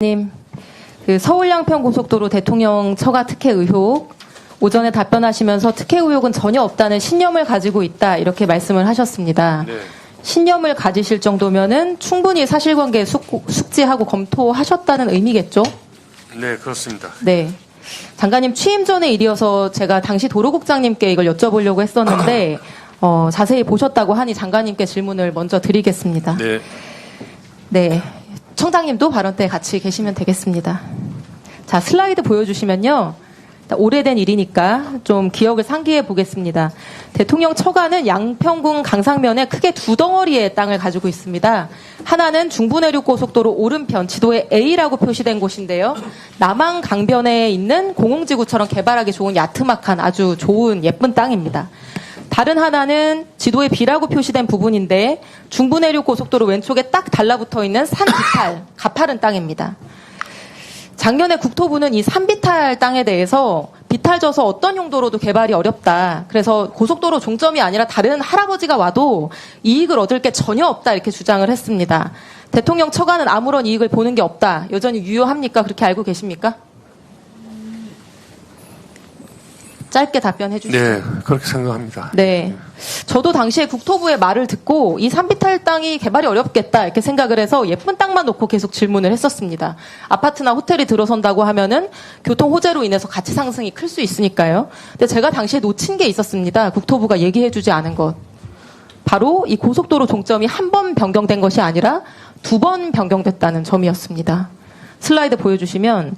님, 그 서울 양평고속도로 대통령 처가 특혜 의혹 오전에 답변하시면서 특혜 의혹은 전혀 없다는 신념을 가지고 있다 이렇게 말씀을 하셨습니다. 네. 신념을 가지실 정도면은 충분히 사실관계 숙지하고 검토하셨다는 의미겠죠? 네, 그렇습니다. 네. 장관님 취임 전에 일이어서 제가 당시 도로국장님께 이걸 여쭤보려고 했었는데 자세히 보셨다고 하니 장관님께 질문을 먼저 드리겠습니다. 네. 네. 청장님도 발언 때 같이 계시면 되겠습니다. 자, 슬라이드 보여주시면요. 오래된 일이니까 좀 기억을 상기해 보겠습니다. 대통령 처가는 양평군 강상면에 크게 두 덩어리의 땅을 가지고 있습니다. 하나는 중부내륙고속도로 오른편 지도에 A라고 표시된 곳인데요. 남한 강변에 있는 공흥지구처럼 개발하기 좋은 야트막한 아주 좋은 예쁜 땅입니다. 다른 하나는 지도에 B라고 표시된 부분인데 중부내륙고속도로 왼쪽에 딱 달라붙어 있는 산 비탈, 가파른 땅입니다. 작년에 국토부는 이 산비탈 땅에 대해서 비탈져서 어떤 용도로도 개발이 어렵다. 그래서 고속도로 종점이 아니라 다른 할아버지가 와도 이익을 얻을 게 전혀 없다 이렇게 주장을 했습니다. 대통령 처가는 아무런 이익을 보는 게 없다. 여전히 유효합니까? 그렇게 알고 계십니까? 짧게 답변해 주시죠. 네, 그렇게 생각합니다. 네. 저도 당시에 국토부의 말을 듣고 이 산비탈 땅이 개발이 어렵겠다 이렇게 생각을 해서 예쁜 땅만 놓고 계속 질문을 했었습니다. 아파트나 호텔이 들어선다고 하면은 교통 호재로 인해서 가치 상승이 클 수 있으니까요. 근데 제가 당시에 놓친 게 있었습니다. 국토부가 얘기해 주지 않은 것. 바로 이 고속도로 종점이 한 번 변경된 것이 아니라 두 번 변경됐다는 점이었습니다. 슬라이드 보여주시면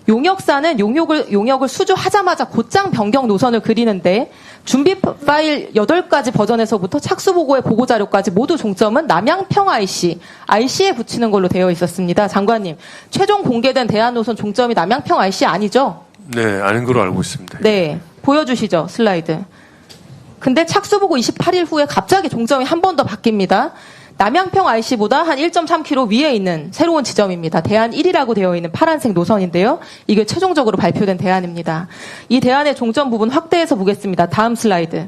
용역사는 용역을 수주하자마자 곧장 변경 노선을 그리는데 준비 파일 8가지 버전에서부터 착수보고의 보고자료까지 모두 종점은 남양평 IC에 붙이는 걸로 되어 있었습니다. 장관님, 최종 공개된 대안 노선 종점이 남양평 IC 아니죠? 네, 아닌 걸로 알고 있습니다. 네, 보여주시죠, 슬라이드. 근데 착수보고 28일 후에 갑자기 종점이 한 번 더 바뀝니다. 남양평 IC보다 한 1.3km 위에 있는 새로운 지점입니다. 대안 1이라고 되어 있는 파란색 노선인데요. 이게 최종적으로 발표된 대안입니다. 이 대안의 종점 부분 확대해서 보겠습니다. 다음 슬라이드.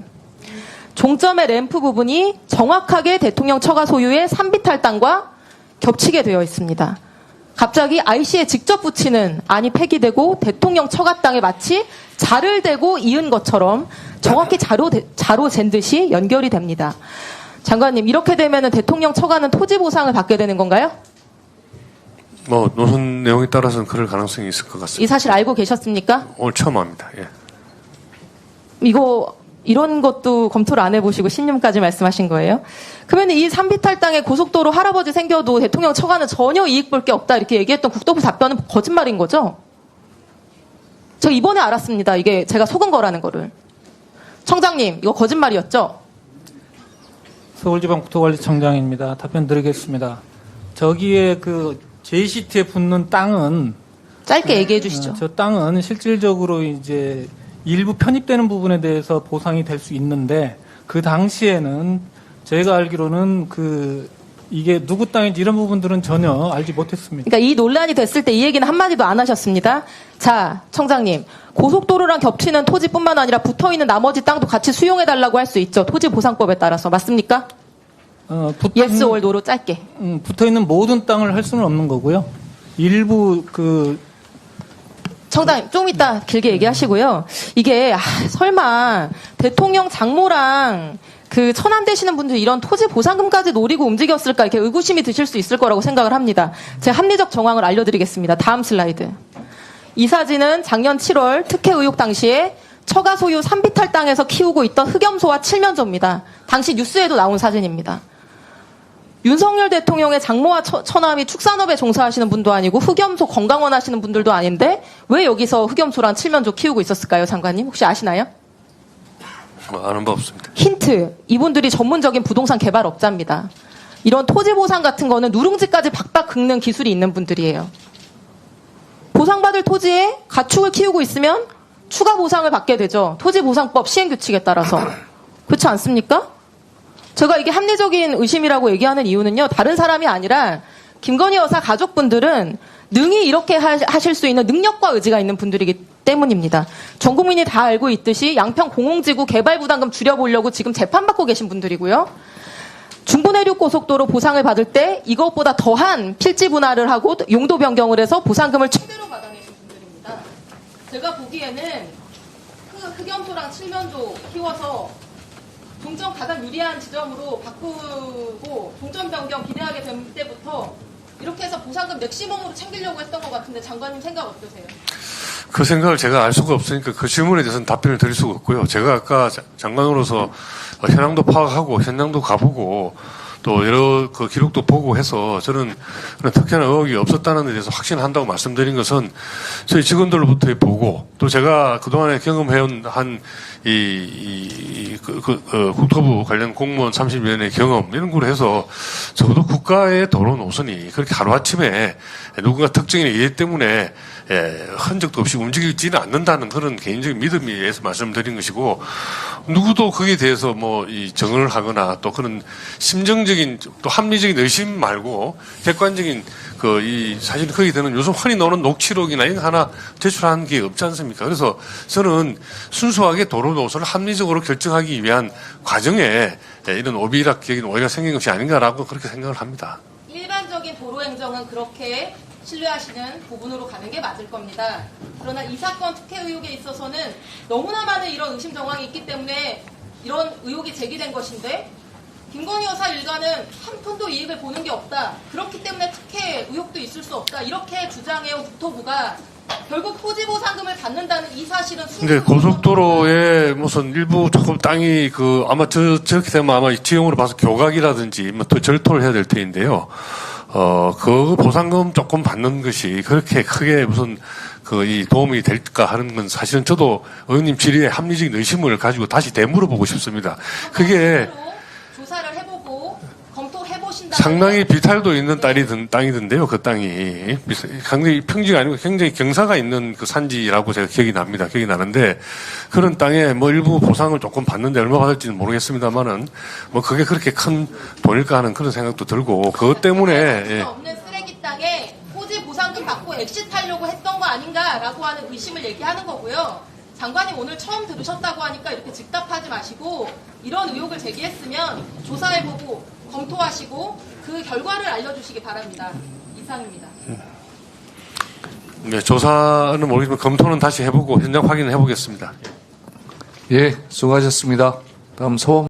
종점의 램프 부분이 정확하게 대통령 처가 소유의 산비탈 땅과 겹치게 되어 있습니다. 갑자기 IC에 직접 붙이는 안이 폐기되고 대통령 처가 땅에 마치 자를 대고 이은 것처럼 정확히 자로 잰 듯이 연결이 됩니다. 장관님, 이렇게 되면 대통령 처가는 토지 보상을 받게 되는 건가요? 뭐 노선 내용에 따라서는 그럴 가능성이 있을 것 같습니다. 이 사실 알고 계셨습니까? 오늘 처음 합니다. 예. 이런 것도 검토를 안 해보시고 신념까지 말씀하신 거예요? 그러면 이 산비탈 땅에 고속도로 할아버지 생겨도 대통령 처가는 전혀 이익 볼 게 없다 이렇게 얘기했던 국토부 답변은 거짓말인 거죠? 저 이번에 알았습니다. 이게 제가 속은 거라는 거를. 청장님, 이거 거짓말이었죠? 서울지방국토관리청장입니다. 답변 드리겠습니다. 저기에 그 JCT에 붙는 땅은 짧게 얘기해 주시죠. 저 땅은 실질적으로 이제 일부 편입되는 부분에 대해서 보상이 될 수 있는데 그 당시에는 제가 알기로는 이게 누구 땅인지 이런 부분들은 전혀 알지 못했습니다. 그러니까 이 논란이 됐을 때 이 얘기는 한마디도 안 하셨습니다. 자, 청장님. 고속도로랑 겹치는 토지뿐만 아니라 붙어있는 나머지 땅도 같이 수용해달라고 할 수 있죠. 토지보상법에 따라서. 맞습니까? yes or no로 짧게. 붙어있는 모든 땅을 할 수는 없는 거고요. 일부 청장님, 좀 이따 길게 얘기하시고요. 이게, 설마, 대통령 장모랑 천안 되시는 분들 이런 토지 보상금까지 노리고 움직였을까 이렇게 의구심이 드실 수 있을 거라고 생각을 합니다. 제가 합리적 정황을 알려드리겠습니다. 다음 슬라이드. 이 사진은 작년 7월 특혜 의혹 당시에 처가 소유 산비탈 땅에서 키우고 있던 흑염소와 칠면조입니다. 당시 뉴스에도 나온 사진입니다. 윤석열 대통령의 장모와 처남이 축산업에 종사하시는 분도 아니고 흑염소 건강원 하시는 분들도 아닌데 왜 여기서 흑염소랑 칠면조 키우고 있었을까요, 장관님? 혹시 아시나요? 아는 바 없습니다. 힌트. 이분들이 전문적인 부동산 개발업자입니다. 이런 토지 보상 같은 거는 누룽지까지 박박 긁는 기술이 있는 분들이에요. 보상받을 토지에 가축을 키우고 있으면 추가 보상을 받게 되죠. 토지보상법 시행규칙에 따라서. 그렇지 않습니까? 제가 이게 합리적인 의심이라고 얘기하는 이유는요. 다른 사람이 아니라 김건희 여사 가족분들은 능히 이렇게 하실 수 있는 능력과 의지가 있는 분들이기 때문입니다. 전 국민이 다 알고 있듯이 양평 공흥지구 개발 부담금 줄여보려고 지금 재판받고 계신 분들이고요. 중부내륙고속도로 보상을 받을 때 이것보다 더한 필지 분할을 하고 용도 변경을 해서 보상금을 최대로 받아내신 분들입니다. 제가 보기에는 흑염소랑 칠면조 키워서 종점 가장 유리한 지점으로 바꾸고 종점 변경 비대하게 된 때부터 이렇게 해서 보상금 맥시멈으로 챙기려고 했던 것 같은데 장관님 생각 어떠세요? 그 생각을 제가 알 수가 없으니까 그 질문에 대해서는 답변을 드릴 수가 없고요. 제가 아까 장관으로서 현황도 파악하고 현장도 가보고 또 여러 그 기록도 보고 해서 저는 특히나 의혹이 없었다는 데 대해서 확신한다고 말씀드린 것은 저희 직원들로부터 보고 또 제가 그동안에 경험해온 국토부 관련 공무원 30년의 경험 이런 걸 해서 적어도 국가의 도로 노선이 그렇게 하루아침에 누군가 특정인의 이해 때문에 흔적도 없이 움직이지는 않는다는 그런 개인적인 믿음에 의해서 말씀드린 것이고 누구도 거기에 대해서 이 정언을 하거나 또 그런 심정적인 또 합리적인 의심 말고 객관적인 사실 거기 되는 요즘 흔히 나오는 녹취록이나 이런 거 하나 제출한 게 없지 않습니까? 그래서 저는 순수하게 도로 노선을 합리적으로 결정하기 위한 과정에 이런 오비락적인 오해가 생긴 것이 아닌가라고 그렇게 생각을 합니다. 일반적인 도로 행정은 그렇게 신뢰하시는 부분으로 가는 게 맞을 겁니다. 그러나 이 사건 특혜 의혹에 있어서는 너무나 많은 이런 의심 정황이 있기 때문에 이런 의혹이 제기된 것인데 김건희 여사 일가는 한 푼도 이익을 보는 게 없다. 그렇기 때문에 특혜 의혹도 있을 수 없다. 이렇게 주장해온 국토부가 결국 토지보상금을 받는다는 이 사실은 근데 고속도로에 무슨 일부 조금 땅이 아마 저렇게 되면 아마 지형으로 봐서 교각이라든지 또 절토를 해야 될 테인데요. 그 보상금 조금 받는 것이 그렇게 크게 무슨 이 도움이 될까 하는 건 사실은 저도 의원님 질의에 합리적인 의심을 가지고 다시 되물어보고 싶습니다. 그게 조사를 해보고 검토해보신다. 상당히 비탈도 있는 땅이던데요. 그 땅이 굉장히 평지가 아니고 굉장히 경사가 있는 그 산지라고 제가 기억이 납니다. 기억이 나는데 그런 땅에 일부 보상을 조금 받는데 얼마 받을지는 모르겠습니다만은 그게 그렇게 큰 돈일까 하는 그런 생각도 들고 그것 때문에 없는 쓰레기 땅에 토지 보상금 받고 엑시트하려고 했던 거 아닌가라고 하는 의심을 얘기하는 거고요. 장관님 오늘 처음 들으셨다고 하니까 이렇게 즉답하지 마시고 이런 의혹을 제기했으면 조사해보고 검토하시고 그 결과를 알려주시기 바랍니다. 이상입니다. 네, 조사는 모르겠지만 검토는 다시 해보고 현장 확인을 해보겠습니다. 예, 수고하셨습니다. 다음 소원.